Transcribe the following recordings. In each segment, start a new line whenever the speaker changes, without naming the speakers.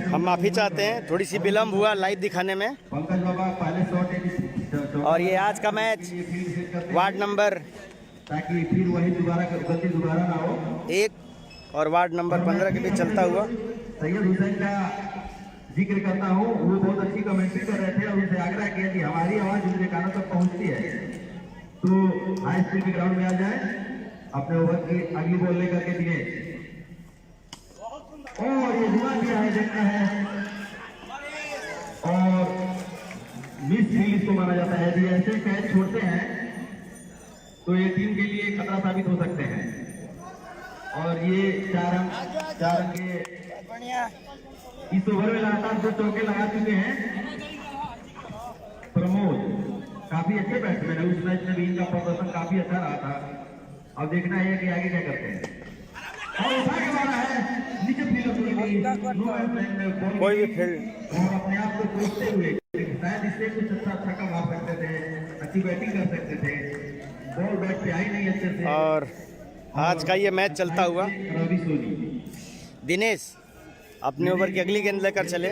हम माफ़ी चाहते हैं, थोड़ी सी विलम्ब हुआ लाइव दिखाने में। और ये आज का मैच वार्ड नंबर
ताकि फिर वही गलती दोबारा ना हो।
1 और वार्ड नंबर 15 के बीच चलता हुआ।
सैयद हुसैन का जिक्र करता हूँ, वो बहुत अच्छी कमेंट्री कर रहे थे और उनसे आग्रह किया कि हमारी आवाज़ उनके कानों तक पहुँचती है तो हाई स्कूल के ग्राउंड में आ जाए, अपने ओवर की अगली बॉल लेकर के दिए। और ये जुआ दिया है, देखना है और मिस फील्ड इसको माना जाता है। यदि ऐसे कैच छोड़ते हैं तो ये टीम के लिए खतरा साबित हो सकते हैं। और ये चार अंक के इस ओवर में लगातार 2 चौके लगा चुके हैं प्रमोद। काफी अच्छे बैट्समैन है, उस मैच में भी इनका प्रदर्शन काफी अच्छा रहा था। अब देखना है कि आगे क्या करते हैं। और उठा के मारा है नीचे फील्ड
कोई भी फील्ड
और अपने आप को सोचते हुए शायद इससे कुछ अच्छा का मार सकते थे, अच्छी बैटिंग कर सकते थे, बॉल बैट पे आई नहीं अच्छे से।
और आज का ये मैच चलता हुआ
रवि सोनी
दिनेश अपने ओवर की अगली गेंद लेकर चले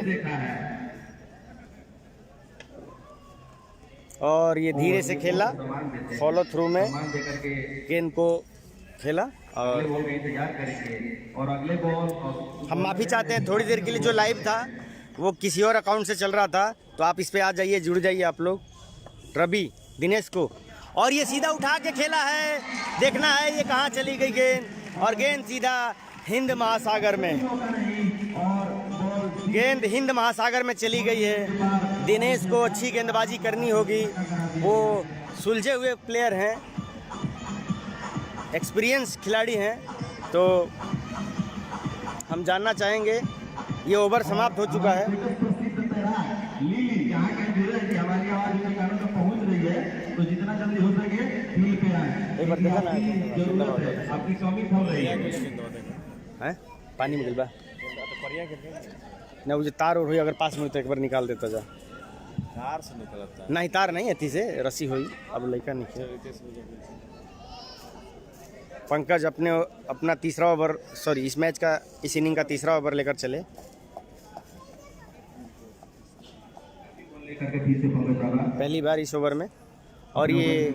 और ये धीरे से खेला, फॉलो थ्रू में गेंद को खेला। और
अगले बॉल
हम माफ़ी चाहते हैं, थोड़ी देर के लिए जो लाइव था वो किसी और अकाउंट से चल रहा था, तो आप इस पे आ जाइए, जुड़ जाइए आप लोग रवि दिनेश को। और ये सीधा उठा के खेला है, देखना है ये कहाँ चली गई गेंद, और गेंद सीधा हिंद महासागर में, गेंद हिंद महासागर में चली गई है। दिनेश को अच्छी गेंदबाजी करनी होगी, वो सुलझे हुए प्लेयर हैं, एक्सपीरियंस खिलाड़ी हैं, तो हम जानना चाहेंगे। ये ओवर समाप्त हो चुका है।
तो जितना जल्दी हो सके फील्ड पे आए।
एक बार देखा ना,
आपकी कमी हो रही
है पानी में गिलबा ना, वो जो तार और हुई अगर पास में तो एक बार निकाल देता जा।
तार से निकलता
नहीं तार नहीं, अति से रस्सी हुई, अब लड़का नहीं। पंकज अपना तीसरा ओवर, सॉरी इस मैच का, इस इनिंग का तीसरा ओवर लेकर चले। पहली बार इस ओवर में, और ये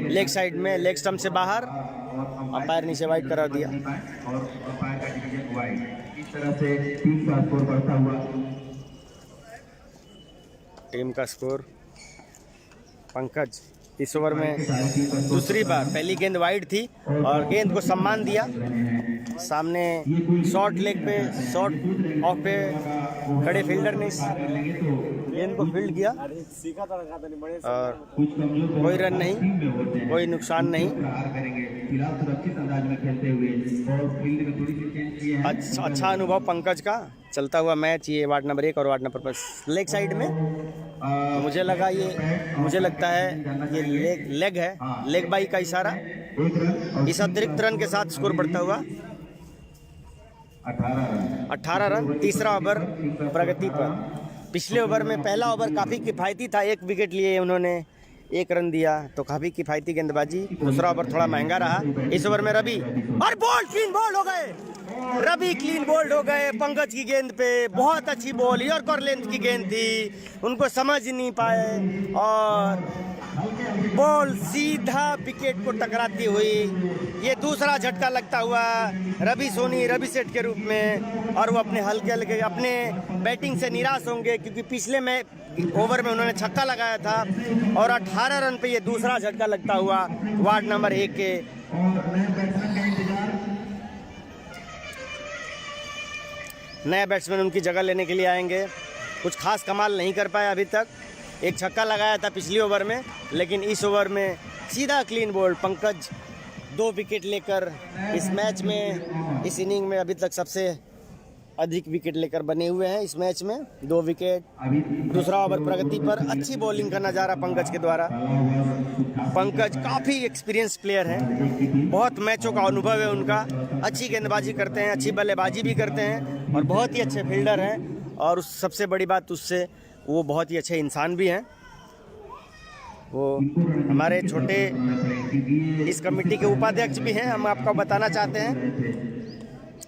लेग साइड में, लेग स्टंप से बाहर, अंपायर नीचे वाइड करा दिया।
और अंपायर का डिसीजन वाइड। इस तरह से टीम का स्कोर बढ़ता हुआ,
टीम का स्कोर पंकज इस ओवर में दूसरी बार, पहली गेंद वाइड थी और गेंद को सम्मान दिया। सामने शॉर्ट लेग पे, शॉर्ट ऑफ पे खड़े फील्डर ने गेंद को फील्ड किया और कोई रन नहीं, कोई नुकसान नहीं। अच्छा अनुभव पंकज का चलता हुआ मैच। ये वार्ड नंबर 1 और वार्ड नंबर 5 लेग साइड में, मुझे लगता है ये लेग है, लेग बाई का इशारा। इस अतिरिक्त रन के साथ स्कोर बढ़ता हुआ 18 रन। तीसरा ओवर प्रगति पर। पिछले ओवर में पहला ओवर काफ़ी किफ़ायती था, 1 विकेट लिए उन्होंने, 1 रन दिया, तो काफ़ी किफ़ायती गेंदबाजी। दूसरा ओवर थोड़ा महंगा रहा। इस ओवर में रवि और बॉल क्लीन बोल्ड हो गए, रवि क्लीन बोल्ड हो गए पंकज की गेंद पे। बहुत अच्छी बॉल, यॉर्कर लेंथ की गेंद थी, उनको समझ नहीं पाए और बॉल सीधा विकेट को टकराती हुई। ये दूसरा झटका लगता हुआ रवि सोनी, रवि सेठ के रूप में, और वो अपने हल्के अपने बैटिंग से निराश होंगे, क्योंकि पिछले में ओवर में उन्होंने छक्का लगाया था और 18 रन पे ये दूसरा झटका लगता हुआ वार्ड नंबर 1 के। नए बैट्समैन उनकी जगह लेने के लिए आएंगे। कुछ खास कमाल नहीं कर पाए अभी तक। एक छक्का लगाया था पिछली ओवर में, लेकिन इस ओवर में सीधा क्लीन बोल्ड। पंकज 2 विकेट लेकर इस मैच में, इस इनिंग में अभी तक सबसे अधिक विकेट लेकर बने हुए हैं। इस मैच में 2 विकेट। दूसरा ओवर प्रगति पर अच्छी बॉलिंग का नज़ारा पंकज के द्वारा। पंकज काफ़ी एक्सपीरियंस प्लेयर हैं, बहुत मैचों का अनुभव है उनका, अच्छी गेंदबाजी करते हैं, अच्छी बल्लेबाजी भी करते हैं और बहुत ही अच्छे फील्डर हैं। और सबसे बड़ी बात उससे, वो बहुत ही अच्छे इंसान भी हैं। वो हमारे छोटे इस कमेटी के उपाध्यक्ष भी हैं, हम आपको बताना चाहते हैं।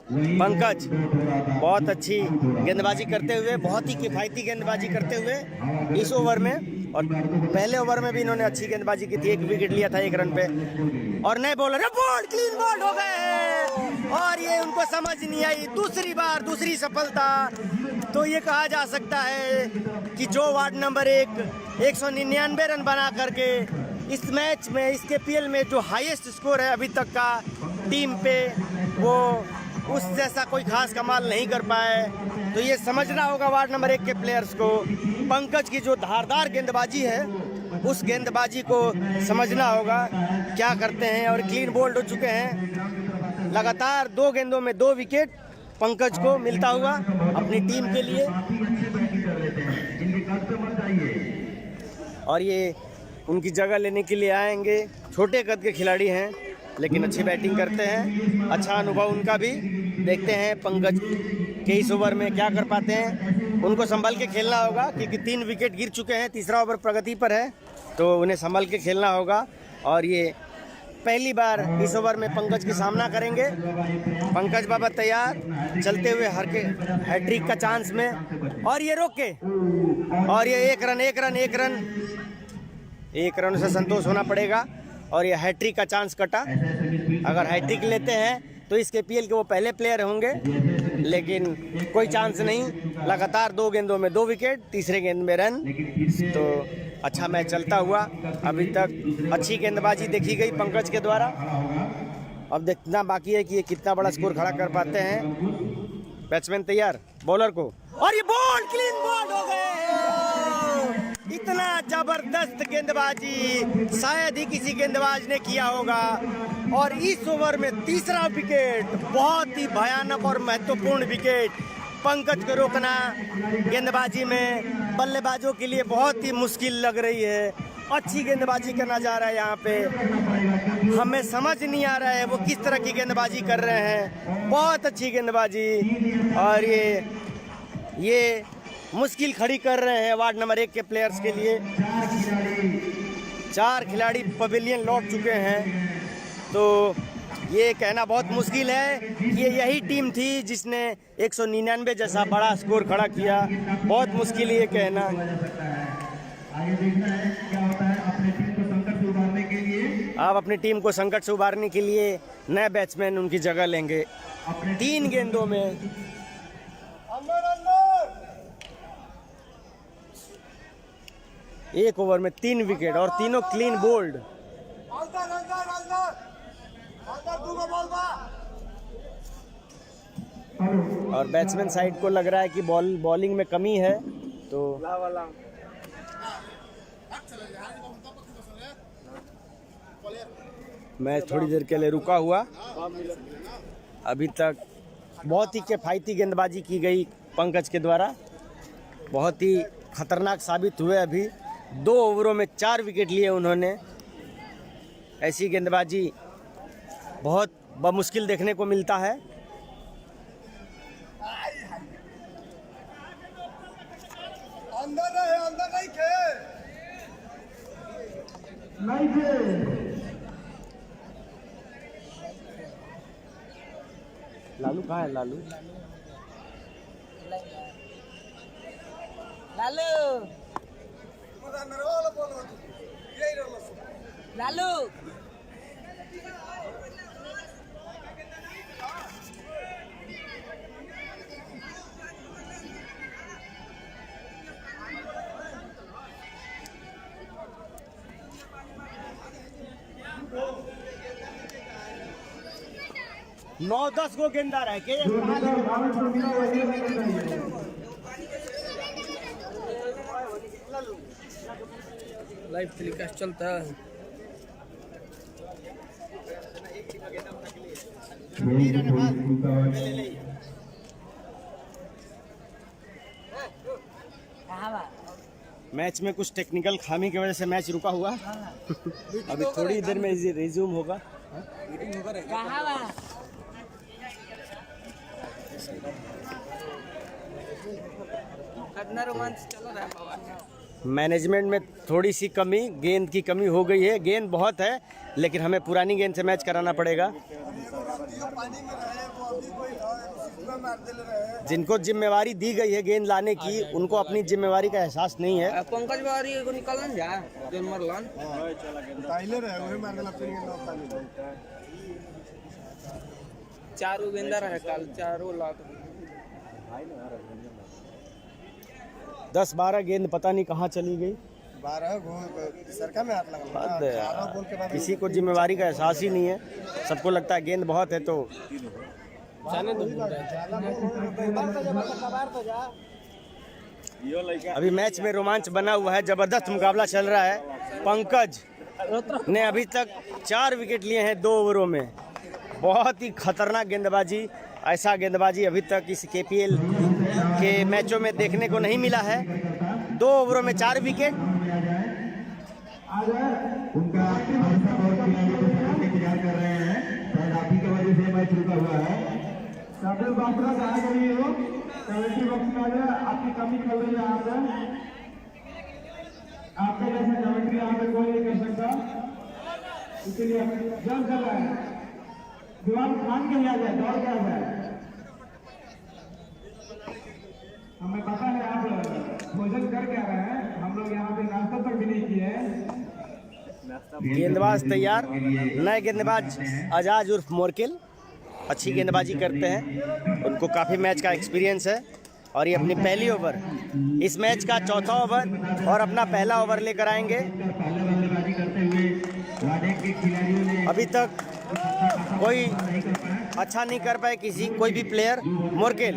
पंकज बहुत अच्छी गेंदबाजी करते हुए, बहुत ही किफ़ायती गेंदबाजी करते हुए इस ओवर में, और पहले ओवर में भी इन्होंने अच्छी गेंदबाजी की थी, 1 विकेट लिया था 1 रन पे। और नए बॉलर बोल्ड, क्लीन बोल्ड हो गए और ये उनको समझ नहीं आई। दूसरी बार दूसरी सफलता। तो ये कहा जा सकता है कि जो वार्ड नंबर 199 रन बना करके इस मैच में, इस KPL में जो हाईएस्ट स्कोर है अभी तक का टीम पे, वो उस जैसा कोई खास कमाल नहीं कर पाए। तो ये समझना होगा वार्ड नंबर 1 के प्लेयर्स को, पंकज की जो धारदार गेंदबाजी है उस गेंदबाजी को समझना होगा क्या करते हैं। और क्लीन बोल्ड हो चुके हैं, लगातार 2 गेंदों में 2 विकेट पंकज को मिलता हुआ अपनी टीम के लिए। और ये उनकी जगह लेने के लिए आएंगे, छोटे कद के खिलाड़ी हैं लेकिन अच्छी बैटिंग करते हैं, अच्छा अनुभव उनका भी। देखते हैं पंकज के इस ओवर में क्या कर पाते हैं। उनको संभल के खेलना होगा क्योंकि 3 विकेट गिर चुके हैं, तीसरा ओवर प्रगति पर है, तो उन्हें संभल के खेलना होगा। और ये पहली बार इस ओवर में पंकज की सामना करेंगे। पंकज बाबा तैयार, चलते हुए हैट्रिक का चांस में, और ये रोके, और ये 1 रन से संतोष होना पड़ेगा। और ये हैट्रिक का चांस कटा। अगर हैट्रिक लेते हैं तो इस KPL के वो पहले प्लेयर होंगे, लेकिन कोई चांस नहीं। लगातार 2 गेंदों में 2 विकेट, तीसरे गेंद में रन। तो अच्छा मैच चलता हुआ अभी तक, अच्छी गेंदबाजी देखी गई पंकज के द्वारा। अब देखना बाकी है कि ये कितना बड़ा स्कोर खड़ा कर पाते हैं। बैट्समैन तैयार, बॉलर को, और ये बॉल, क्लीन बॉल हो गए। इतना जबरदस्त गेंदबाजी शायद ही किसी गेंदबाज ने किया होगा। और इस ओवर में तीसरा विकेट, बहुत ही भयानक और महत्वपूर्ण विकेट। पंकज को रोकना गेंदबाजी में बल्लेबाजों के लिए बहुत ही मुश्किल लग रही है। अच्छी गेंदबाजी का नज़ारा है यहाँ पे, हमें समझ नहीं आ रहा है वो किस तरह की गेंदबाजी कर रहे हैं। बहुत अच्छी गेंदबाजी, और ये मुश्किल खड़ी कर रहे हैं वार्ड नंबर 1 के प्लेयर्स के लिए। 4 खिलाड़ी पवेलियन लौट चुके हैं, तो ये कहना बहुत मुश्किल है कि ये यही टीम थी जिसने 199 जैसा बड़ा स्कोर खड़ा किया। बहुत मुश्किल ये कहना। आप अपनी टीम को संकट से उबारने के लिए नए बैट्समैन उनकी जगह लेंगे। 3 गेंदों में 1 ओवर में 3 विकेट, और तीनों क्लीन बोल्ड। और बैट्समैन साइड को लग रहा है कि बॉलिंग में कमी है, तो मैच थोड़ी देर के लिए रुका हुआ। अभी तक बहुत ही किफायती गेंदबाजी की गई पंकज के द्वारा, बहुत ही खतरनाक साबित हुए। अभी 2 ओवरों में 4 विकेट लिए उन्होंने। ऐसी गेंदबाजी बहुत बमुश्किल देखने को मिलता है।
अंदर नहीं खेल।
लालू कहाँ है? लालू
लालू
नौ 10 गो गेंदा रह के
लाइव टेलीकास्ट चलता है।
मैच में कुछ टेक्निकल खामी की वजह से मैच रुका हुआ। अभी थोड़ी देर में रिज्यूम होगा। मैनेजमेंट में थोड़ी सी कमी, गेंद की कमी हो गई है। गेंद बहुत है लेकिन हमें पुरानी गेंद से मैच कराना पड़ेगा। जिनको जिम्मेवारी दी गई है गेंद लाने की, उनको अपनी जिम्मेवारी का एहसास नहीं है।
पंकज बारी को निकालन जा जोन मरलन चारों गेंदा रहे काल चारों लाख
10-12 गेंद पता नहीं कहाँ चली गई।
12 सरका में हाथ लगा
हद है यार। किसी को जिम्मेवारी का एहसास ही नहीं है। सबको लगता है गेंद बहुत है तो अभी मैच में रोमांच बना हुआ है, जबरदस्त मुकाबला चल रहा है। पंकज ने अभी तक 4 विकेट लिए हैं 2 ओवरों में। बहुत ही खतरनाक गेंदबाजी, ऐसा गेंदबाजी अभी तक इस KPL के मैचों में देखने को नहीं मिला है। 2 ओवरों में 4 विकेट।
उनका इंतजार कर रहे हैं, शायद आप ही की वजह से मैच रुका हुआ है। शामिल बापरा कहाँ गई हो? कमेटी बॉक्स में आ जाए, आपकी कमी चल रही है यहाँ पे। आपके जैसा कमेंट्री यहाँ पे कोई नहीं कर सकता, इसीलिए जल्द कर रहा है। दीवार खान के लिए आ जाए, दौड़ के आ जाए। हमें पता है आप भोजन करके आ रहे हैं, हम लोग यहाँ पे नाश्ता तक भी नहीं किए हैं।
गेंदबाज तैयार, नए गेंदबाज आजाज उर्फ मोरकिल अच्छी गेंदबाजी करते हैं। उनको काफ़ी मैच का एक्सपीरियंस है और ये अपनी पहली ओवर, इस मैच का चौथा ओवर और अपना पहला ओवर लेकर आएंगे। अभी तक कोई अच्छा नहीं कर पाए कोई भी प्लेयर। मोरकिल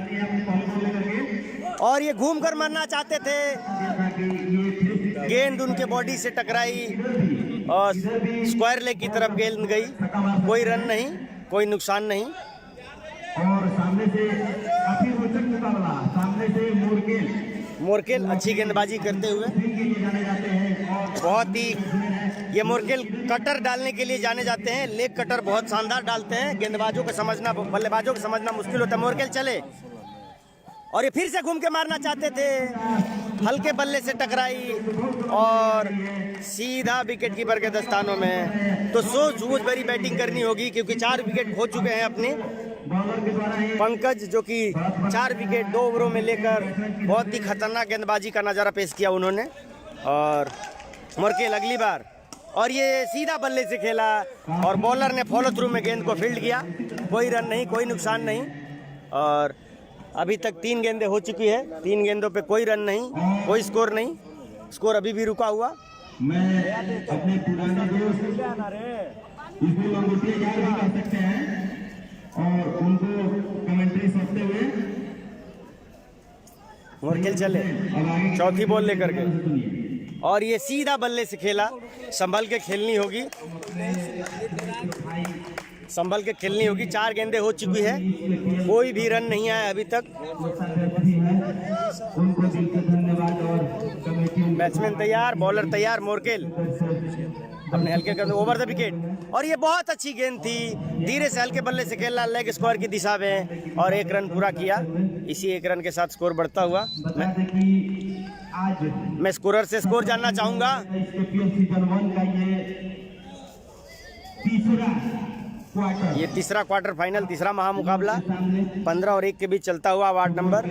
और ये घूम कर मारना चाहते थे, गेंद उनके बॉडी से टकराई और स्क्वायर लेग की तरफ गेंद गई। कोई रन नहीं, कोई नुकसान नहीं।
और सामने से काफी रोचक मुकाबला, सामने से मोरकिल
अच्छी गेंदबाजी करते हुए
जाने जाते हैं।
बहुत ही, ये मोरकिल कटर डालने के लिए जाने जाते हैं। लेग कटर बहुत शानदार डालते हैं। गेंदबाजों को समझना, बल्लेबाजों को समझना मुश्किल होता है। मोरकिल चले और ये फिर से घूम के मारना चाहते थे, हल्के बल्ले से टकराई और सीधा विकेट कीपर के दस्तानों में। तो सोच समझ भरी बैटिंग करनी होगी क्योंकि 4 विकेट खो चुके हैं अपने पंकज, जो कि 4 विकेट 2 ओवरों में लेकर बहुत ही खतरनाक गेंदबाजी का नज़ारा पेश किया उन्होंने। और मोरकिल अगली बार, और ये सीधा बल्ले से खेला और बॉलर ने फॉलो थ्रू में गेंद को फील्ड किया। कोई रन नहीं, कोई नुकसान नहीं। और अभी तक 3 गेंदें हो चुकी है, 3 गेंदों पे कोई रन नहीं, कोई स्कोर नहीं। स्कोर अभी भी रुका हुआ।
मैं अपने पुराने दोस्त इसको लंगोटिया यार भी कह सकते हैं और उनको कमेंट्री सुनते हुए
मोरकिल चले चौथी बॉल लेकर के और ये सीधा बल्ले से खेला। संभल के खेलनी होगी, संभल के खेलनी होगी। 4 गेंदें हो चुकी है, कोई भी रन नहीं आया अभी तक।
उनको दिल से धन्यवाद। और
बैट्समैन तैयार, बॉलर तैयार। मोरकिल अपने हल्के कर ओवर द विकेट और ये बहुत अच्छी गेंद थी। धीरे से हल्के बल्ले से खेला लेग स्क्वायर की दिशा में और 1 रन पूरा किया। इसी 1 रन के साथ स्कोर बढ़ता हुआ। मैं स्कोरर से स्कोर जानना चाहूंगा। ये तीसरा क्वार्टर फाइनल, तीसरा महामुकाबला 15 और 1 के बीच चलता हुआ वार्ड नंबर।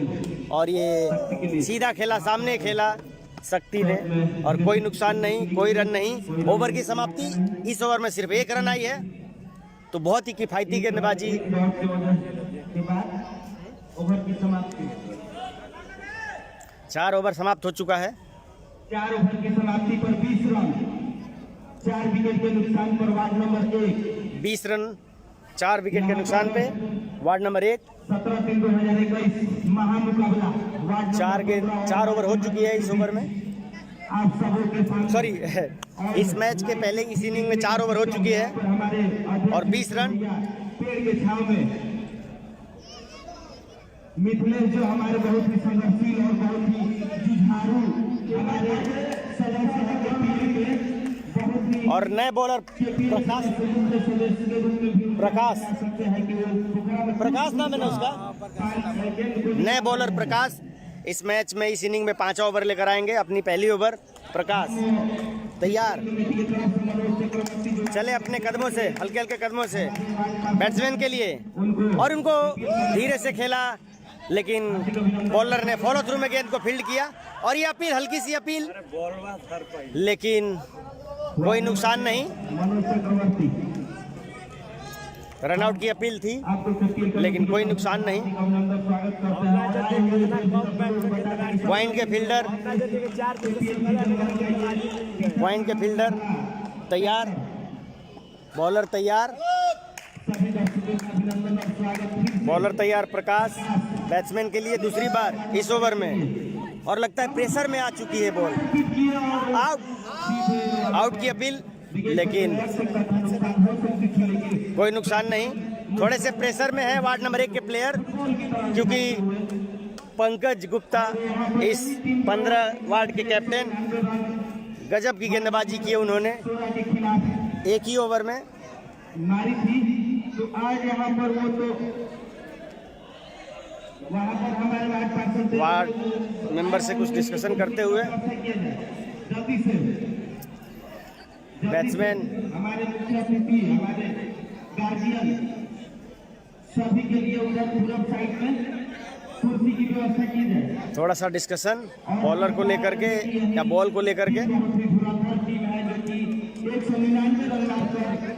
और ये सीधा खेला, सामने खेला शक्ति ने और कोई नुकसान नहीं, कोई रन नहीं। ओवर की समाप्ति, इस ओवर में सिर्फ 1 रन आई है, तो बहुत ही किफायती गेंदबाजी। 4 ओवर समाप्त हो चुका है।
4 ओवर की समाप्ति पर 20 रन, 4 विकेट के नुकसान पर वार्ड नंबर 1।
20 रन 4 विकेट के नुकसान पे वार्ड नंबर 1।
17-3-2021 महामुकाबला
4 ओवर हो चुकी है इस ओवर में।
आप सबों के
सॉरी, इस मैच के पहले इस इनिंग में 4 ओवर हो चुकी है और 20 रन।
पेड़ के छांव में मिथिलेश जो हमारे बहुत ही संघर्षशील और बहुत ही जुझारू हमारे सदस्य हैं के पीढ़ी में बहुत ही
और नए बॉलर प्रकाश नाम है ना उसका, नए बॉलर प्रकाश इस मैच में, इस इनिंग में 5 ओवर लेकर आएंगे। अपनी पहली ओवर प्रकाश तैयार, चले अपने कदमों से, हल्के हल्के कदमों से बैट्समैन के लिए, और उनको धीरे से खेला, लेकिन बॉलर ने फॉलो थ्रू में गेंद को फील्ड किया। और ये अपील, हल्की सी अपील, लेकिन कोई नुकसान नहीं। रनआउट की अपील थी, लेकिन कोई नुकसान नहीं। पॉइंट के फील्डर तैयार, बॉलर तैयार प्रकाश बैट्समैन के लिए दूसरी बार इस ओवर में, और लगता है प्रेशर में आ चुकी है बॉल। आउट की अपील, लेकिन कोई नुकसान नहीं। थोड़े से प्रेशर में है वार्ड नंबर 1 के प्लेयर, क्योंकि पंकज गुप्ता इस 15 वार्ड के कैप्टन, गजब की गेंदबाजी की है उन्होंने एक ही ओवर में।
मारी थी तो आज यहाँ पर वो तो वहाँ पर हमारे
वार्ड मेंबर से कुछ डिस्कशन करते हुए बैट्समैन
हमारे मुख्य अतिथि, हमारे गार्जियन सभी के लिए उधर पूरब साइड में कुर्सी की व्यवस्था की जाए।
थोड़ा सा डिस्कशन बॉलर को लेकर के या बॉल को लेकर के।
199 रन मारकर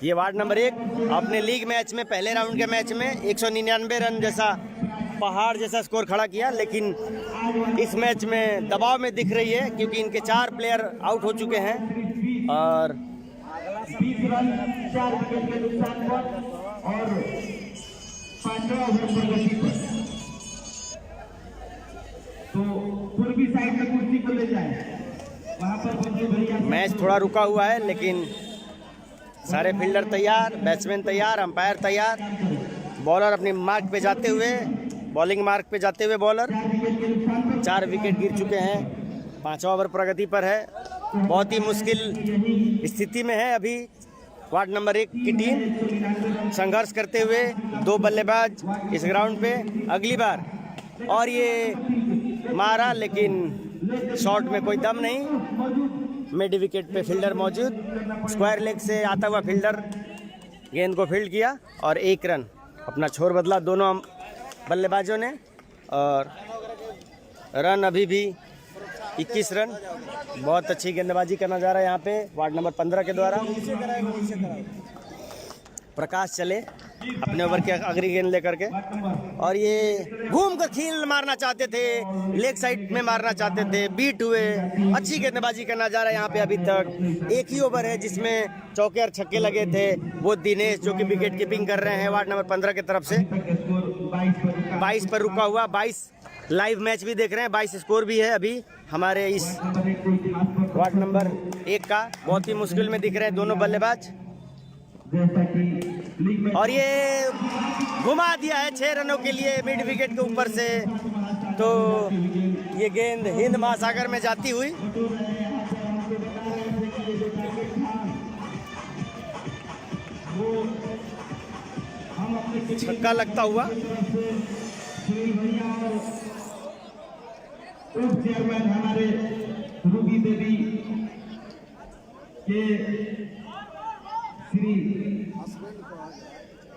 ये वार्ड नंबर 1 अपने लीग मैच में, पहले राउंड के मैच में 199 रन जैसा पहाड़ जैसा स्कोर खड़ा किया, लेकिन इस मैच में दबाव में दिख रही है, क्योंकि इनके 4 प्लेयर आउट हो चुके हैं और
20 रन 4 विकेट के नुकसान पर और 5वां ओवर पर गति पर। तो पूर्वी साइड में कुर्सी को ले जाए, वहाँ पर बंदे भैया।
मैच थोड़ा रुका हुआ है, लेकिन सारे फील्डर तैयार, बैट्समैन तैयार, अंपायर तैयार, बॉलर अपनी मार्क पे जाते हुए, बॉलिंग मार्क पे जाते हुए बॉलर 4 विकेट गिर चुके हैं। 5वां ओवर प्रगति पर है, बहुत ही मुश्किल स्थिति में है अभी वार्ड नंबर 1 की टीम, संघर्ष करते हुए 2 बल्लेबाज इस ग्राउंड पे अगली बार, और ये मारा, लेकिन शॉट में कोई दम नहीं। मिड विकेट पे फील्डर मौजूद, स्क्वायर लेग से आता हुआ फील्डर गेंद को फील्ड किया और 1 रन अपना छोर बदला दोनों बल्लेबाजों ने, और रन अभी भी 21 रन। बहुत अच्छी गेंदबाजी का नज़ारा यहाँ पे वार्ड नंबर 15 के द्वारा। प्रकाश चले अपने ओवर के अगली गेंद लेकर के, और ये घूम कर खील मारना चाहते थे, लेग साइड में मारना चाहते थे, बीट हुए। अच्छी गेंदबाजी का नज़ारा यहाँ पे अभी तक। एक ही ओवर है जिसमें चौके और छक्के लगे थे, वो दिनेश जो कि विकेट कीपिंग कर रहे हैं वार्ड नंबर 15 की तरफ से। 22 पर रुका हुआ, 22 लाइव मैच भी देख रहे हैं, 22 स्कोर भी है अभी हमारे इस वार्ड नंबर 1 का। बहुत ही मुश्किल में दिख रहे हैं दोनों बल्लेबाज, और ये घुमा दिया है 6 रनों के लिए मिड विकेट के ऊपर से। तो ये गेंद हिंद महासागर में जाती हुई छक्का लगता हुआ।
उप चेयरमैन हमारे रूबी देवी के श्री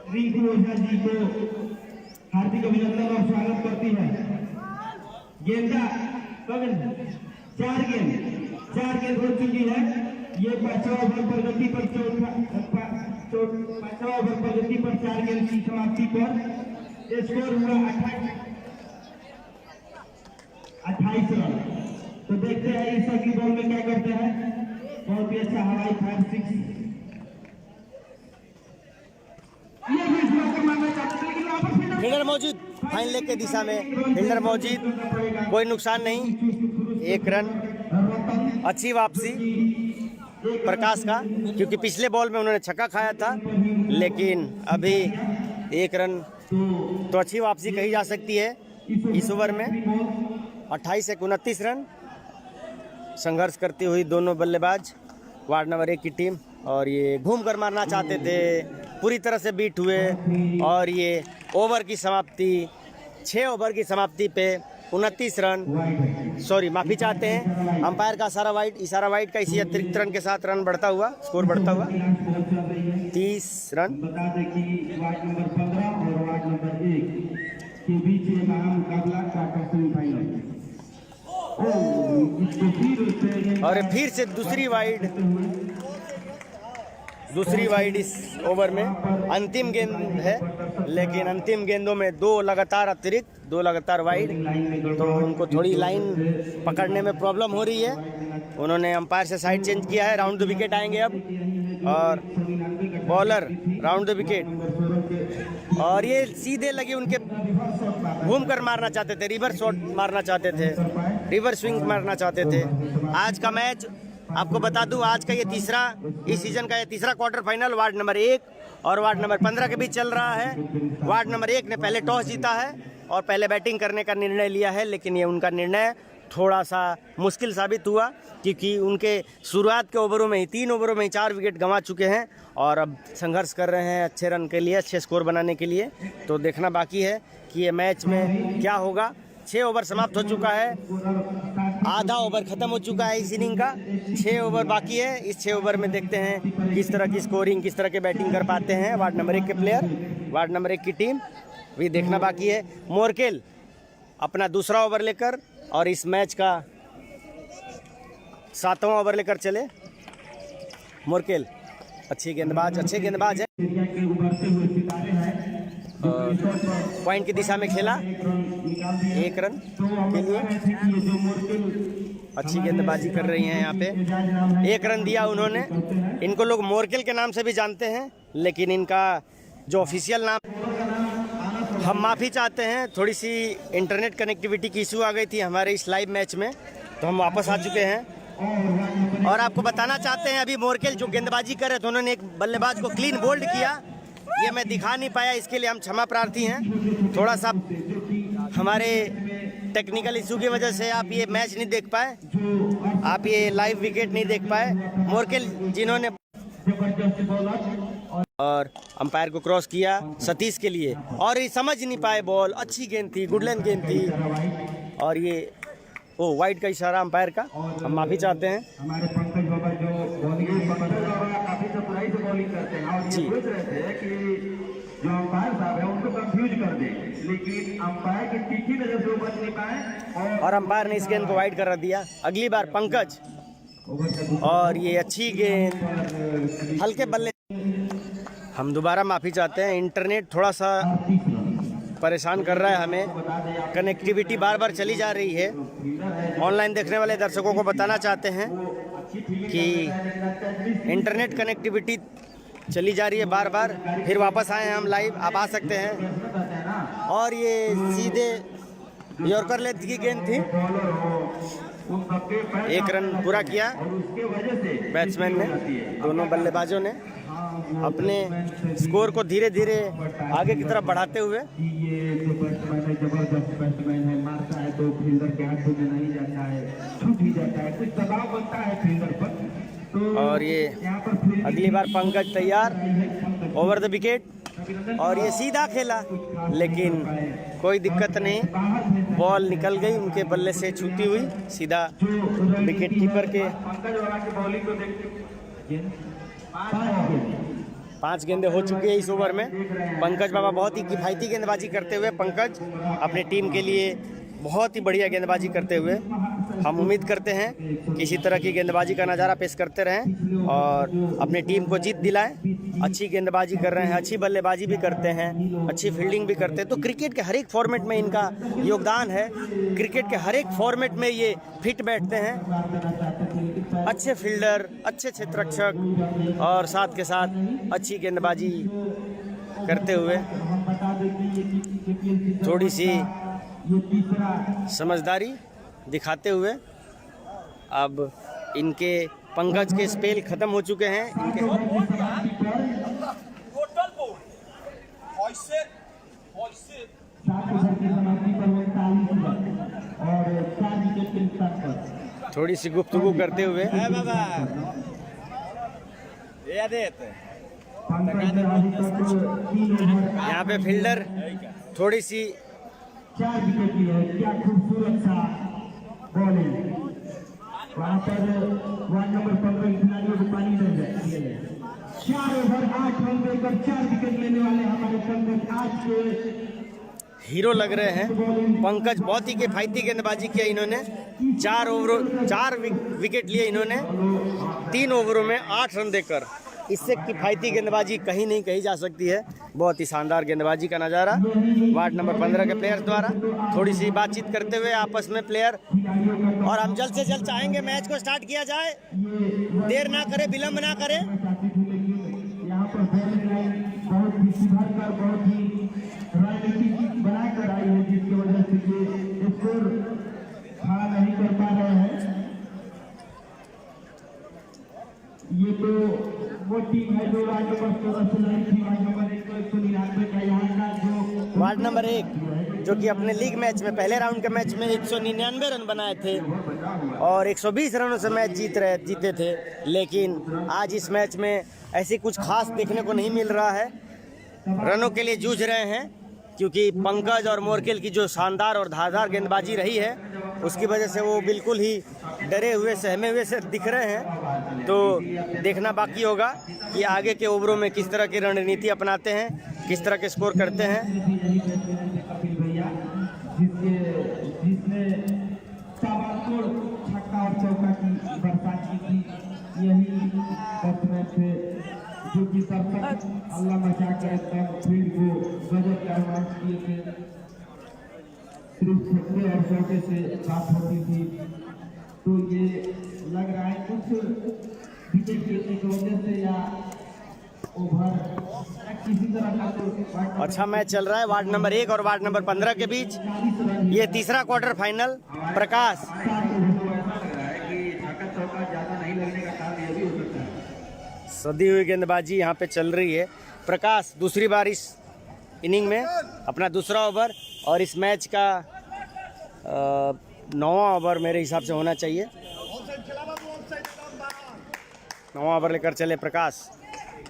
रिंकू ओझा जी को हार्दिक अभिनंदन और स्वागत करती है। गेंदा कविन 4 गेंद हो चुकी है। ये 5वां ओवर पर गति पर 5वां ओवर पर गति पर 4 गेंद की समाप्ति पर स्कोर हुआ 28 रन। तो देखते हैं इस अगली बॉल में क्या करते हैं। बहुत ही अच्छा हवाई 5-6
फील्डर मौजूद, फाइन लेग के दिशा में फील्डर मौजूद, कोई नुकसान नहीं। 1 रन, अच्छी वापसी प्रकाश का, क्योंकि पिछले बॉल में उन्होंने छक्का खाया था, लेकिन अभी 1 रन तो अच्छी वापसी कही जा सकती है इस ओवर में। 28 से 29 रन संघर्ष करती हुई दोनों बल्लेबाज वार्ड नंबर 1 की टीम, और ये घूम कर मारना चाहते थे, पूरी तरह से बीट हुए, और ये ओवर की समाप्ति 6 ओवर की समाप्ति पे 29 रन, सॉरी माफी चाहते हैं, अंपायर का इशारा वाइड का इसी अतिरिक्त रन के साथ रन बढ़ता हुआ, स्कोर बढ़ता हुआ 30 रन।
बता दें कि वार्ड नंबर 15 और वार्ड नंबर 1 के बीच ये मुकाबला क्वार्टर सेमीफाइनल।
और फिर से दूसरी वाइड इस ओवर में। अंतिम गेंद है, लेकिन अंतिम गेंदों में 2 लगातार अतिरिक्त, 2 लगातार वाइड, तो उनको थोड़ी लाइन पकड़ने में प्रॉब्लम हो रही है। उन्होंने अंपायर से साइड चेंज किया है, राउंड द विकेट आएंगे अब, और बॉलर राउंड द विकेट, और ये सीधे लगे उनके, घूम कर मारना चाहते थे, रिवर्स शॉट मारना चाहते थे, रिवर्स स्विंग मारना चाहते थे। आज का मैच आपको बता दूं, आज का ये तीसरा, इस सीजन का ये तीसरा क्वार्टर फाइनल वार्ड नंबर 1 और वार्ड नंबर 15 के बीच चल रहा है। वार्ड नंबर 1 ने पहले टॉस जीता है और पहले बैटिंग करने का निर्णय लिया है, लेकिन ये उनका निर्णय थोड़ा सा मुश्किल साबित हुआ, क्योंकि उनके शुरुआत के ओवरों में ही 3 ओवरों में ही 4 विकेट गंवा चुके हैं और अब संघर्ष कर रहे हैं अच्छे रन के लिए, अच्छे स्कोर बनाने के लिए। तो देखना बाकी है कि ये मैच में क्या होगा। 6 ओवर समाप्त हो चुका है, आधा ओवर खत्म हो चुका है इस इनिंग का, 6 ओवर बाकी है। इस 6 ओवर में देखते हैं किस तरह की स्कोरिंग, किस तरह के बैटिंग कर पाते हैं वार्ड नंबर 1 के प्लेयर, वार्ड नंबर 1 की टीम भी देखना बाकी है। मोरकेल अपना दूसरा ओवर लेकर और इस मैच का 7वां ओवर लेकर चले। मोरकेल अच्छे गेंदबाज है, पॉइंट की दिशा में खेला 1 रन के लिए, अच्छी गेंदबाजी कर रही हैं यहाँ पे। 1 रन दिया उन्होंने। इनको लोग मोरकेल के नाम से भी जानते हैं, लेकिन इनका जो ऑफिशियल नाम, हम माफ़ी चाहते हैं, थोड़ी सी इंटरनेट कनेक्टिविटी की इशू आ गई थी हमारे इस लाइव मैच में, तो हम वापस आ चुके हैं। और आपको बताना चाहते हैं, अभी मोरकेल जो गेंदबाजी कर रहे थे, उन्होंने एक बल्लेबाज को क्लीन बोल्ड किया, ये मैं दिखा नहीं पाया, इसके लिए हम क्षमा प्रार्थी हैं। थोड़ा सा हमारे टेक्निकल इशू की वजह से आप ये मैच नहीं देख पाए, आप ये लाइव विकेट नहीं देख पाए। मोरकेल जिन्होंने और अंपायर को क्रॉस किया सतीश के लिए, और ये समझ नहीं पाए बॉल, अच्छी गेंद थी, गुड लेंथ गेंद थी, और ये वाइड का इशारा अंपायर का, हम माफी चाहते हैं।
हमारे पंकज बाबा जो काफी सप्लाई से बॉलिंग करते हैं और ये सोच रहे थे कि जो अंपायर साहब है उनको कंफ्यूज कर दे, लेकिन अंपायर की तीखी नजर से वो बच नहीं पाए
और अंपायर ने इस गेंद को वाइड कर दिया। अगली बार पंकज, और ये अच्छी गेंद हल्के बल्ले। हम दोबारा माफ़ी चाहते हैं, इंटरनेट थोड़ा सा परेशान कर रहा है हमें, कनेक्टिविटी बार बार चली जा रही है। ऑनलाइन देखने वाले दर्शकों को बताना चाहते हैं कि इंटरनेट कनेक्टिविटी चली जा रही है बार बार। फिर वापस आए हैं हम लाइव, आप आ सकते हैं। और ये सीधे यॉर्कर लेंथ की गेंद थी, 1 रन पूरा किया बैट्समैन ने, दोनों बल्लेबाजों ने अपने स्कोर को धीरे धीरे आगे की तरफ बढ़ाते हुए।
ये जो बैट्समैन है जबरदस्त बैट्समैन है, मारता है तो फील्डर के हाथों में नहीं जाता है, छूट ही जाता है, कुछ दबाव बनता है फील्डर पर। तो
और ये अगली बार पंकज तैयार, ओवर द विकेट, और ये सीधा खेला, लेकिन कोई दिक्कत नहीं, बॉल निकल गई उनके बल्ले से छूती हुई सीधा विकेट कीपर के। 5 गेंदें हो चुकी है इस ओवर में। पंकज बाबा बहुत ही किफ़ायती गेंदबाजी करते हुए, पंकज अपने टीम के लिए बहुत ही बढ़िया गेंदबाजी करते हुए, हम उम्मीद करते हैं कि इसी तरह की गेंदबाजी का नज़ारा पेश करते रहें और अपनी टीम को जीत दिलाएं। अच्छी गेंदबाजी कर रहे हैं, अच्छी बल्लेबाजी भी करते हैं, अच्छी फील्डिंग भी करते हैं। तो क्रिकेट के हर एक फॉर्मेट में इनका योगदान है, क्रिकेट के हर एक फॉर्मेट में ये फिट बैठते हैं। अच्छे फील्डर, अच्छे क्षेत्ररक्षक और साथ के साथ अच्छी गेंदबाजी करते हुए, थोड़ी सी समझदारी दिखाते हुए, अब इनके पंकज के स्पेल खत्म हो चुके हैं। इनके थोड़ी सी गुफ्तगू करते हुए यहाँ पे फील्डर थोड़ी सी
4 विकेट लिए है। क्या खूबसूरत सा बॉलिंग। वहां पर वार्ड नंबर 15 खिलाड़ियों को पानी मिल जाती है। 4 ओवर 8 रन देकर 4 विकेट लेने वाले हमारे पंकज आज के
हीरो लग रहे हैं। पंकज बहुत ही किफायती गेंदबाजी किया इन्होंने। 4 विकेट लिए इन्होंने 3 ओवरों में 8 रन देकर। इससे किफायती गेंदबाजी कहीं नहीं कही जा सकती है। बहुत ही शानदार गेंदबाजी का नज़ारा वार्ड नंबर 15 के प्लेयर्स द्वारा। थोड़ी सी बातचीत करते हुए आपस में प्लेयर, और हम जल्द से जल्द चाहेंगे मैच को स्टार्ट किया जाए, देर ना करे, विलम्ब ना करे।
यहाँ पर बॉलिंग लाइन बहुत ही सुधार कर, बहुत ही रणनीति बनाकर आई है, जिसकी वजह से ये स्कोर खड़ा नहीं कर पा रहे हैं। ये तो वो टीम है जो वार्ड नंबर 14 से लड़ी थी। वार्ड नंबर 1 को 199 का यहाँ का जो
वार्ड नंबर 1 जो कि अपने लीग मैच में पहले राउंड के मैच में 199 रन बनाए थे और 120 रनों से मैच जीते थे। लेकिन आज इस मैच में ऐसी कुछ खास देखने को नहीं मिल रहा है। रनों के लिए जूझ रहे हैं क्योंकि पंकज और मोरकेल की जो शानदार और धारदार गेंदबाजी रही है उसकी वजह से वो बिल्कुल ही डरे हुए, सहमे हुए से दिख रहे हैं। तो देखना बाकी होगा कि आगे के ओवरों में किस तरह की रणनीति अपनाते हैं, किस तरह के स्कोर करते हैं।
कपिल भैया जिसने ताबड़तोड़ छक्का और चौका की बरसात की थी, यही बैट्समैन थे जो कि दर्शक अल्लाह मचा कर एकदम फील्ड को गजब का रोमांच किए थे। सिर्फ छक्के और चौके से बात होती थी। तो ये लग रहा है कुछ विकेट गिरने की वजह से या ओवर किसी तरह का तो
अच्छा मैच चल रहा है वार्ड नंबर 1 और वार्ड नंबर 15 के बीच। ये तीसरा क्वार्टर फाइनल। प्रकाश सदी हुई गेंदबाजी यहाँ पे चल रही है। प्रकाश दूसरी बार इस इनिंग में अपना दूसरा ओवर, और इस मैच का 9वां ओवर मेरे हिसाब से होना चाहिए। 9वां ओवर लेकर चले प्रकाश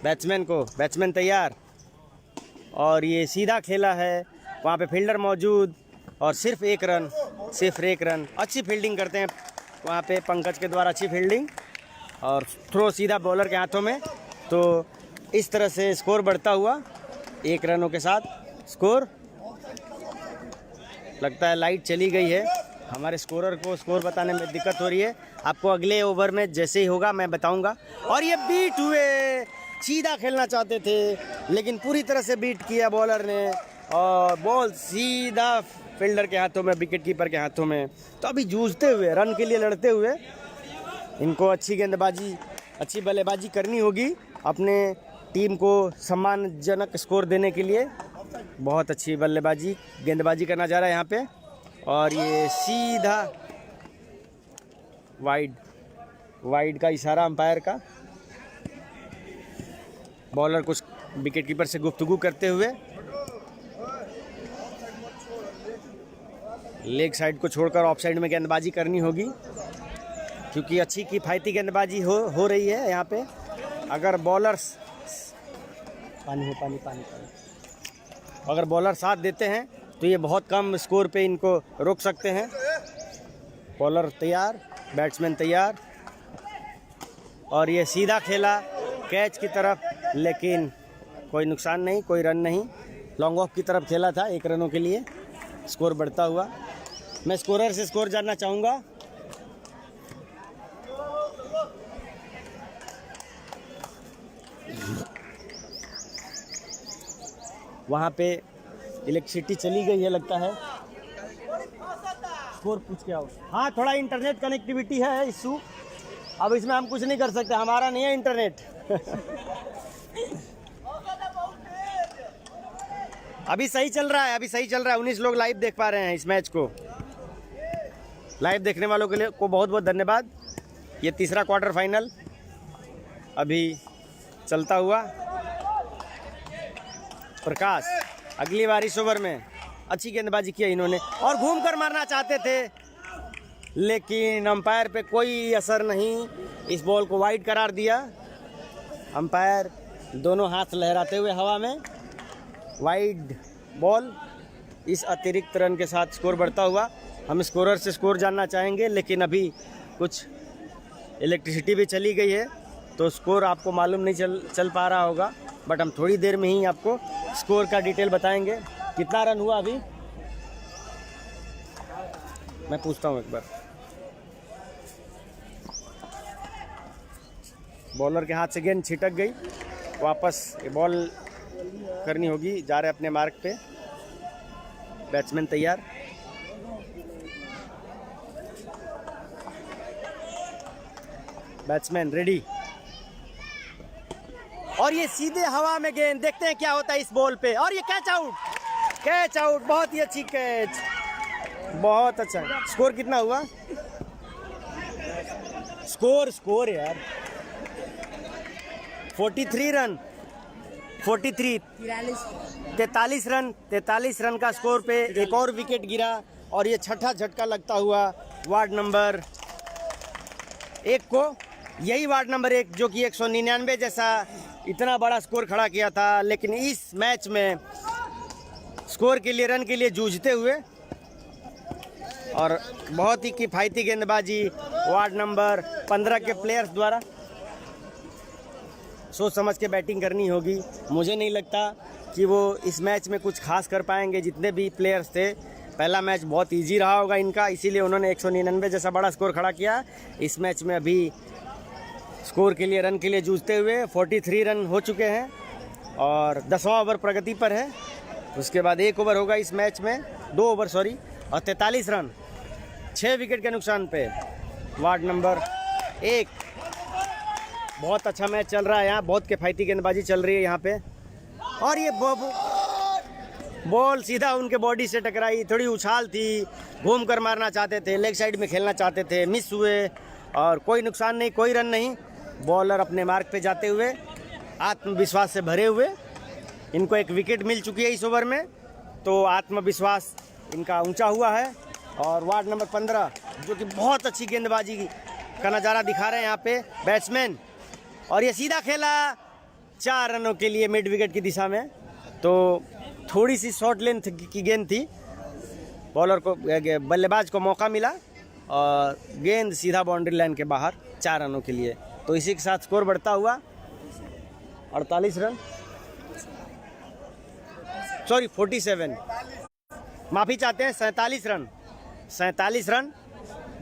बैट्समैन तैयार, और ये सीधा खेला है। वहाँ पे फील्डर मौजूद और सिर्फ एक रन। अच्छी फील्डिंग करते हैं वहाँ पे पंकज के द्वारा, अच्छी फील्डिंग और थ्रो सीधा बॉलर के हाथों में। तो इस तरह से स्कोर बढ़ता हुआ 1 रनों के साथ स्कोर। लगता है लाइट चली गई है, हमारे स्कोरर को स्कोर बताने में दिक्कत हो रही है। आपको अगले ओवर में जैसे ही होगा मैं बताऊंगा। और ये बीट हुए, सीधा खेलना चाहते थे लेकिन पूरी तरह से बीट किया बॉलर ने, और बॉल सीधा फील्डर के हाथों में, विकेट कीपर के हाथों में। तो अभी जूझते हुए, रन के लिए लड़ते हुए इनको अच्छी गेंदबाजी, अच्छी बल्लेबाजी करनी होगी अपने टीम को सम्मानजनक स्कोर देने के लिए। बहुत अच्छी बल्लेबाजी, गेंदबाजी का नज़ारा यहाँ पे। और ये सीधा वाइड का इशारा अंपायर का। बॉलर कुछ विकेट कीपर से गुफ्तगू करते हुए लेग साइड को छोड़कर ऑफ साइड में गेंदबाजी करनी होगी क्योंकि अच्छी किफायती गेंदबाजी हो रही है यहाँ पे। अगर बॉलर्स पानी अगर बॉलर साथ देते हैं तो ये बहुत कम स्कोर पे इनको रोक सकते हैं। बॉलर तैयार, बैट्समैन तैयार, और ये सीधा खेला कैच की तरफ, लेकिन कोई नुकसान नहीं, कोई रन नहीं। लॉन्ग ऑफ की तरफ खेला था 1 रनों के लिए। स्कोर बढ़ता हुआ, मैं स्कोरर से स्कोर जानना चाहूँगा। वहाँ पे इलेक्ट्रिसिटी चली गई है लगता है। स्कोर पूछ के आओ। हाँ, थोड़ा इंटरनेट कनेक्टिविटी है इशू, अब इसमें हम कुछ नहीं कर सकते, हमारा नहीं है इंटरनेट। अभी सही चल रहा है, 19 लोग लाइव देख पा रहे हैं इस मैच को। लाइव देखने वालों के लिए को बहुत बहुत धन्यवाद। ये तीसरा क्वार्टर फाइनल अभी चलता हुआ। प्रकाश अगली बार इस ओवर में अच्छी गेंदबाजी किया इन्होंने, और घूमकर मारना चाहते थे लेकिन अंपायर पे कोई असर नहीं, इस बॉल को वाइड करार दिया। अंपायर दोनों हाथ लहराते हुए हवा में, वाइड बॉल इस अतिरिक्त रन के साथ स्कोर बढ़ता हुआ। हम स्कोरर से स्कोर जानना चाहेंगे, लेकिन अभी कुछ इलेक्ट्रिसिटी भी चली गई है तो स्कोर आपको मालूम नहीं चल पा रहा होगा, बट हम थोड़ी देर में ही आपको स्कोर का डिटेल बताएंगे। कितना रन हुआ अभी मैं पूछता हूँ एक बार। बॉलर के हाथ से गेंद छिटक गई, वापस बॉल करनी होगी। जा रहे अपने मार्क पे, बैट्समैन तैयार। बैट्समैन रेडी, और ये सीधे हवा में गेंद, देखते हैं क्या होता है इस बॉल पे। और ये कैच आउट, कैच आउट, बहुत ही अच्छी कैच, बहुत अच्छा। स्कोर कितना हुआ? स्कोर यार 43 रन, 43 रन, 43 रन का स्कोर पे एक और विकेट गिरा, और ये छठा झटका लगता हुआ वार्ड नंबर 1 को। यही वार्ड नंबर 1 जो कि 199 जैसा इतना बड़ा स्कोर खड़ा किया था, लेकिन इस मैच में स्कोर के लिए, रन के लिए जूझते हुए और बहुत ही किफ़ायती गेंदबाजी वार्ड नंबर 15 के प्लेयर्स द्वारा। सोच समझ के बैटिंग करनी होगी। मुझे नहीं लगता कि वो इस मैच में कुछ खास कर पाएंगे। जितने भी प्लेयर्स थे, पहला मैच बहुत इजी रहा होगा इनका, इसीलिए उन्होंने 199 जैसा बड़ा स्कोर खड़ा किया। इस मैच में अभी स्कोर के लिए, रन के लिए जूझते हुए 43 रन हो चुके हैं और 10वां ओवर प्रगति पर है। उसके बाद 1 ओवर होगा इस मैच में, 2 ओवर सॉरी, और 43 रन 6 विकेट के नुकसान पे वार्ड नंबर 1। बहुत अच्छा मैच चल रहा है यहाँ, बहुत किफ़ायती गेंदबाजी चल रही है यहाँ पे। और ये बॉल सीधा उनके बॉडी से टकराई, थोड़ी उछाल थी, घूम कर मारना चाहते थे, लेग साइड में खेलना चाहते थे, मिस हुए, और कोई नुकसान नहीं, कोई रन नहीं। बॉलर अपने मार्क पे जाते हुए आत्मविश्वास से भरे हुए, इनको एक विकेट मिल चुकी है इस ओवर में, तो आत्मविश्वास इनका ऊंचा हुआ है। और वार्ड नंबर 15 जो कि बहुत अच्छी गेंदबाजी का नज़ारा दिखा रहे हैं यहाँ पे बैट्समैन, और ये सीधा खेला 4 रनों के लिए मिड विकेट की दिशा में। तो थोड़ी सी शॉर्ट लेंथ की गेंद थी, बॉलर को, बल्लेबाज को मौका मिला और गेंद सीधा बाउंड्री लाइन के बाहर 4 रनों के लिए। तो इसी के साथ स्कोर बढ़ता हुआ 48 रन, सॉरी 47, माफ़ी चाहते हैं, 47 रन, 47 रन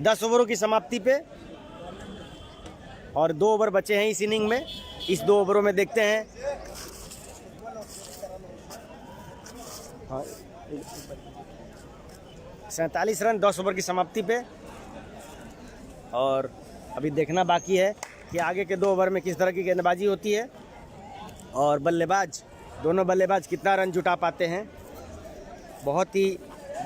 10 ओवरों की समाप्ति पे, और 2 ओवर बचे हैं इस इनिंग में। इस 2 ओवरों में देखते हैं 47 रन 10 ओवर की समाप्ति पे, और अभी देखना बाकी है कि आगे के 2 ओवर में किस तरह की गेंदबाजी होती है और बल्लेबाज, दोनों बल्लेबाज कितना रन जुटा पाते हैं। बहुत ही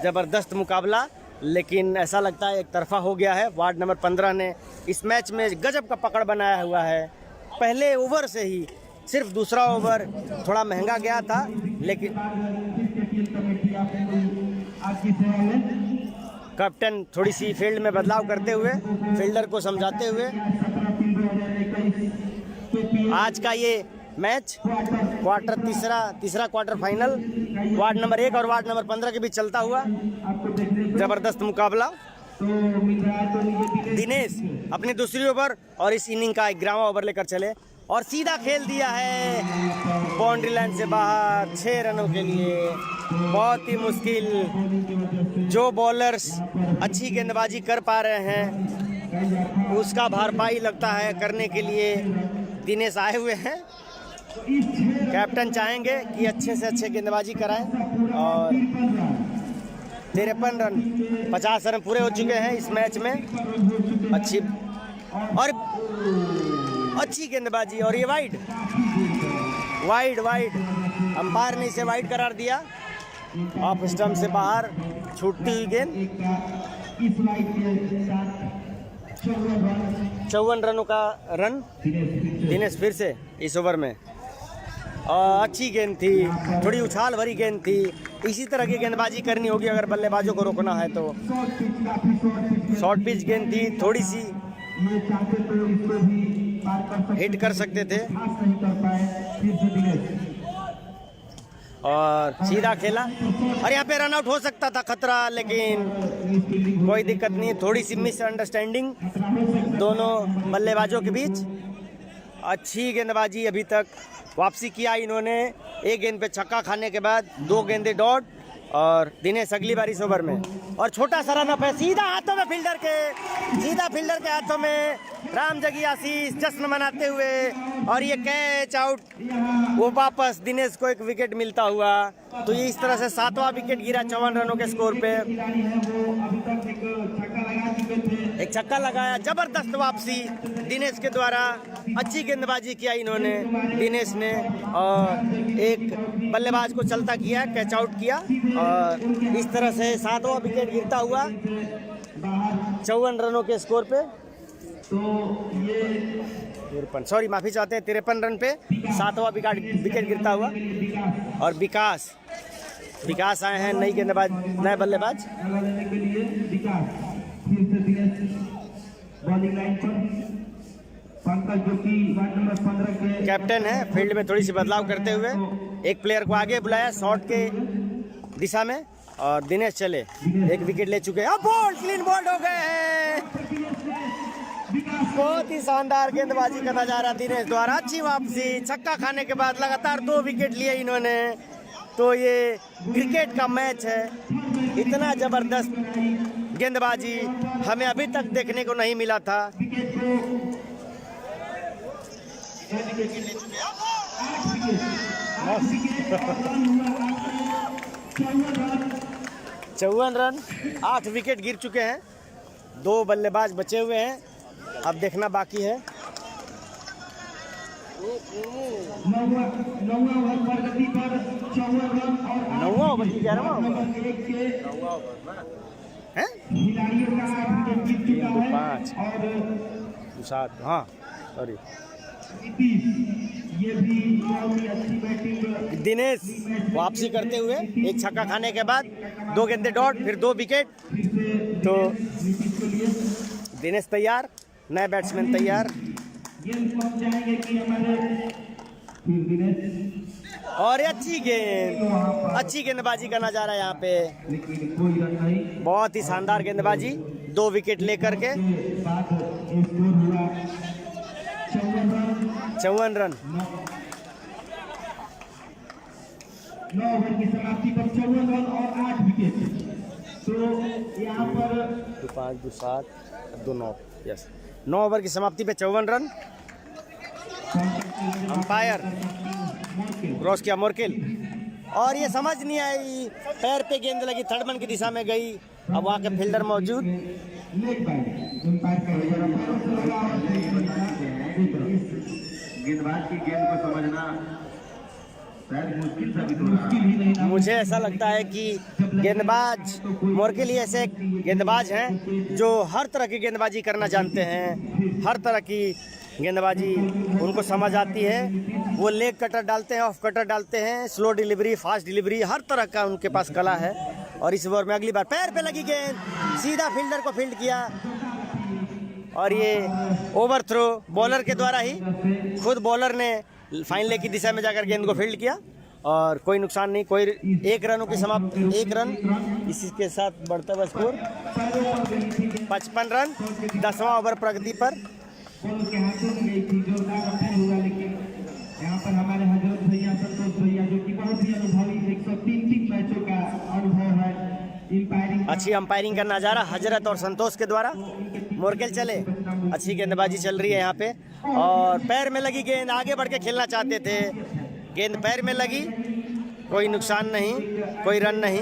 ज़बरदस्त मुकाबला, लेकिन ऐसा लगता है एक तरफा हो गया है। वार्ड नंबर 15 ने इस मैच में गजब का पकड़ बनाया हुआ है। पहले ओवर से ही, सिर्फ दूसरा ओवर थोड़ा महंगा गया था, लेकिन कैप्टन थोड़ी सी फील्ड में बदलाव करते हुए, फील्डर को समझाते हुए, आज का ये मैच क्वार्टर तीसरा क्वार्टर फाइनल वार्ड नंबर 1 और वार्ड नंबर 15 के बीच चलता हुआ ज़बरदस्त मुकाबला। दिनेश अपनी दूसरी ओवर और इस इनिंग का 11वां ओवर लेकर चले, और सीधा खेल दिया है बाउंड्री लाइन से बाहर 6 रनों के लिए। बहुत ही मुश्किल, जो बॉलर्स अच्छी गेंदबाजी कर पा रहे हैं उसका भारपाई लगता है करने के लिए दिनेश आए हुए हैं। कैप्टन चाहेंगे कि अच्छे से अच्छे गेंदबाजी कराएं, और 53 रन 50 रन पूरे हो चुके हैं इस मैच में। अच्छी गेंदबाजी, और ये वाइड अंपायर ने इसे वाइड करार दिया। ऑफ स्टंप से बाहर छूटती हुई गेंद। 54 रनों का रन दिनेश फिर से इस ओवर में। अच्छी गेंद थी, थोड़ी उछाल भरी गेंद थी। इसी तरह की गेंदबाजी करनी होगी अगर बल्लेबाजों को रोकना है तो। शॉर्ट पिच गेंद थी, थोड़ी सी हिट कर सकते थे। और सीधा खेला और यहाँ पे रन आउट हो सकता था, खतरा, लेकिन कोई दिक्कत नहीं। थोड़ी सी मिसअंडरस्टैंडिंग दोनों बल्लेबाजों के बीच। अच्छी गेंदबाजी अभी तक वापसी किया इन्होंने। एक गेंद पे छक्का खाने के बाद 2 गेंदे डॉट और दिनेश अगली बारी इस ओवर में। और छोटा सा रन अप है सीधा हाथों में फील्डर के, सीधा फील्डर के हाथों में। राम जगी आशीष जश्न मनाते हुए और ये कैच आउट। वो वापस दिनेश को एक विकेट मिलता हुआ। तो ये इस तरह से 7वां विकेट गिरा 54 रनों के स्कोर पे। एक छक्का लगाया, जबरदस्त वापसी दिनेश के द्वारा। अच्छी गेंदबाजी किया इन्होंने दिनेश ने और एक बल्लेबाज को चलता किया, कैच आउट किया और इस तरह से 7वां विकेट गिरता हुआ 54 रनों के स्कोर पे।
तो ये
53, सॉरी माफी चाहते हैं, 53 रन पे 7वां विकेट गिरता हुआ। और विकास आए हैं नए बल्लेबाज।
के लिए विकास फिर से दिनेश बॉलिंग लाइन पर। पंकज जो कि वार्ड नंबर 15 के
कैप्टन है, फील्ड में थोड़ी सी बदलाव करते हुए एक प्लेयर को आगे बुलाया शॉट के दिशा में और दिनेश चले। एक विकेट ले चुके हैं। अब बोल्ड, क्लीन बोल्ड हो गए हैं। बहुत ही शानदार गेंदबाजी का नजारा दिनेश द्वारा। अच्छी वापसी, छक्का खाने के बाद लगातार 2 विकेट लिए इन्होंने। तो ये क्रिकेट का मैच है। इतना जबरदस्त गेंदबाजी हमें अभी तक देखने को नहीं मिला था। 54 रन, 8 विकेट गिर चुके हैं। 2 बल्लेबाज बचे हुए हैं, अब देखना बाकी है। 9वां ओवर की 11वां है 5 7, हाँ सॉरी।
ये भी अच्छी बैटिंग
दिनेश वापसी करते हुए एक छक्का खाने के बाद 2 गेंदे डॉट, फिर 2 विकेट। तो दिनेश तैयार, नए बैट्समैन तैयार। और अच्छी गेंदबाजी का नजारा यहाँ पे। बहुत ही शानदार गेंदबाजी, 2 विकेट लेकर के 54 रन।
9 ओवर की समाप्ति पर 54 रन और 8 विकेट। तो यहाँ पर
2 5 2 7 2 9, यस 9 ओवर की समाप्ति पे 54 रन। अंपायर क्रॉस किया मोर्केल और ये समझ नहीं आई, पैर पे गेंद लगी, थर्ड मैन की दिशा में गई। अब वहाँ के फील्डर मौजूद।
गेंदबाज की गेंद को समझना मुश्किल साबित हो रहा है।
मुझे ऐसा लगता है कि गेंदबाज मोर्केल ही ऐसे गेंदबाज हैं जो हर तरह की गेंदबाजी करना जानते हैं। हर तरह की गेंदबाजी उनको समझ आती है। वो लेग कटर डालते हैं, ऑफ कटर डालते हैं, स्लो डिलीवरी, फास्ट डिलीवरी, हर तरह का उनके पास कला है। और इस ओवर में अगली बार पैर पे लगी गेंद, सीधा फील्डर को फील्ड किया और ये ओवर थ्रो बॉलर के द्वारा ही, खुद बॉलर ने फाइन लेग की दिशा में जाकर गेंद को फील्ड किया और कोई नुकसान नहीं। कोई 1 रनों की समाप्त, 1 रन। इसी के साथ बढ़ता हुआ स्कोर 55 रन। 10वां ओवर प्रगति पर।
उसके हाथों में गई थी, जोरदार अफेयर हुआ। लेकिन यहाँ पर हमारे हजरत भैया, संतोष भैया, जो कि बहुत ही अनुभवी 103 मैचों का अनुभव है, इंपायरिंग
अच्छी अंपायरिंग का नज़ारा हजरत और संतोष के द्वारा। मोर्केल चले, अच्छी गेंदबाजी चल रही है यहाँ पे और पैर में लगी गेंद, आगे बढ़ के खेलना चाहते थे, गेंद पैर में लगी, कोई नुकसान नहीं, कोई रन नहीं।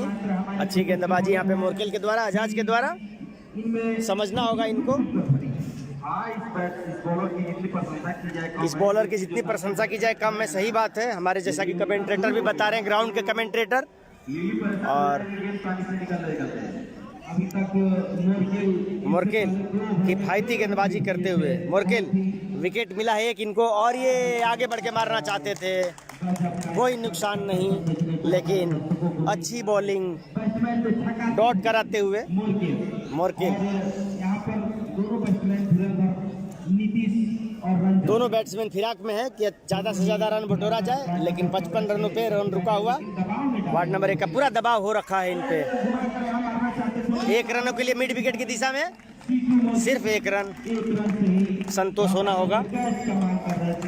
अच्छी गेंदबाजी यहाँ पे मोर्केल के द्वारा, आजाज के द्वारा। समझना होगा इनको। इस बॉलर की जितनी प्रशंसा की जाए कम है, सही बात है। हमारे जैसा कि कमेंट्रेटर भी बता रहे हैं, ग्राउंड के कमेंट्रेटर। और
अभी तक
मोर्केल किफायती गेंदबाजी करते हुए, मोर्केल विकेट मिला है एक इनको और ये आगे बढ़ के मारना चाहते थे, कोई नुकसान नहीं, लेकिन अच्छी बॉलिंग डॉट कराते हुए मोर्केल।
यहाँ पर दोनों बैट्समैन नीतीश
दोनों बैट्समैन फिराक में है कि ज़्यादा से ज़्यादा रन बटोरा जाए, लेकिन 55 रनों पे रन रुका हुआ। वार्ड नंबर 1 का पूरा दबाव हो रखा है इन पे। 1 रनों के लिए मिड विकेट की दिशा में सिर्फ 1 रन संतोष होना होगा।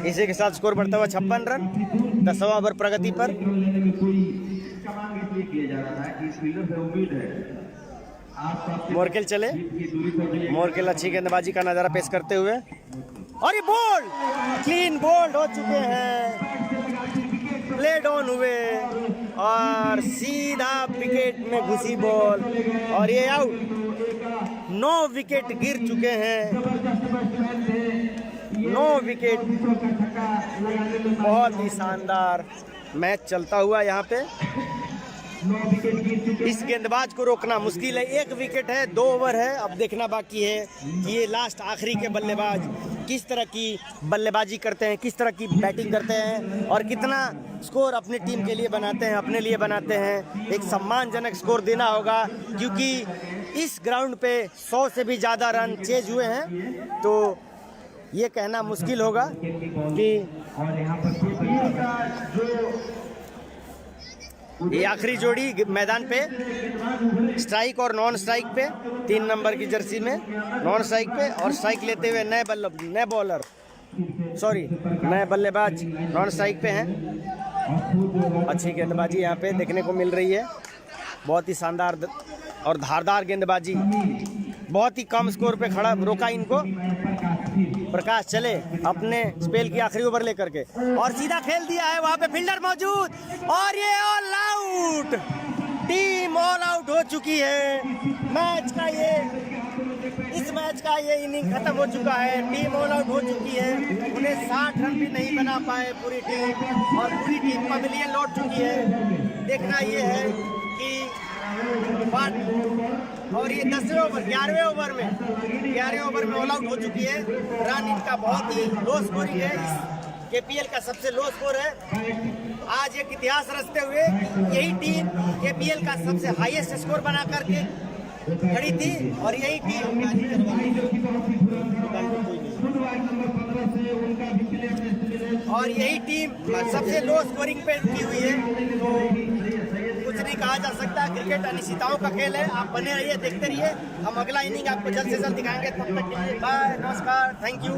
इसी के साथ स्कोर बढ़ता हुआ 56 रन 10वां ओवर प्रगति पर। मोरकेल चले, मोरकेल अच्छी गेंदबाजी का नज़ारा पेश करते हुए, और ये बॉल क्लीन बोल्ड हो चुके हैं, प्लेड ऑन हुए और सीधा विकेट में घुसी बॉल और ये आउट। 9 विकेट गिर चुके हैं, 9 विकेट। बहुत ही शानदार मैच चलता हुआ यहाँ पे। इस गेंदबाज को रोकना मुश्किल है। 1 विकेट है, 2 ओवर है, अब देखना बाकी है कि ये लास्ट आखिरी के बल्लेबाज किस तरह की बल्लेबाजी करते हैं, किस तरह की बैटिंग करते हैं और कितना स्कोर अपनी टीम के लिए बनाते हैं, अपने लिए बनाते हैं। एक सम्मानजनक स्कोर देना होगा क्योंकि इस ग्राउंड पे 100 से भी ज़्यादा रन चेज हुए हैं, तो ये कहना मुश्किल होगा कि ये आखिरी जोड़ी मैदान पे स्ट्राइक और नॉन स्ट्राइक पे 3 नंबर की जर्सी में नॉन स्ट्राइक पे और स्ट्राइक लेते हुए नए बल्लेबाज नॉन स्ट्राइक पे हैं। अच्छी गेंदबाजी यहाँ पे देखने को मिल रही है, बहुत ही शानदार और धारदार गेंदबाजी। बहुत ही कम स्कोर पे खड़ा रोका इनको। प्रकाश चले अपने स्पेल की आखिरी ओवर लेकर के और सीधा खेल दिया है, वहां पे फील्डर मौजूद और ये all out. Team all out हो चुकी है। इस मैच का ये इनिंग खत्म हो चुका है। टीम ऑल आउट हो चुकी है। उन्हें 60 रन भी नहीं बना पाए पूरी टीम और पूरी टीम पवेलियन लौट चुकी है। देखना ये है कि और ये 10वें ओवर 11वें ओवर में ऑल आउट हो चुकी है। रन इनका बहुत ही लो स्कोरिंग है, इस केपीएल का सबसे लो स्कोर है। आज एक इतिहास रचते हुए यही टीम केपीएल का सबसे हाईएस्ट स्कोर बना करके खड़ी थी और यही टीम सबसे लो स्कोरिंग पे की हुई है। तो कुछ नहीं कहा जा सकता। क्रिकेट अनिश्चितताओं का खेल है। आप बने रहिए, देखते रहिए। हम अगला इनिंग आपको जल्द से जल्द दिखाएंगे। तब तक के लिए बाय, नमस्कार, थैंक यू।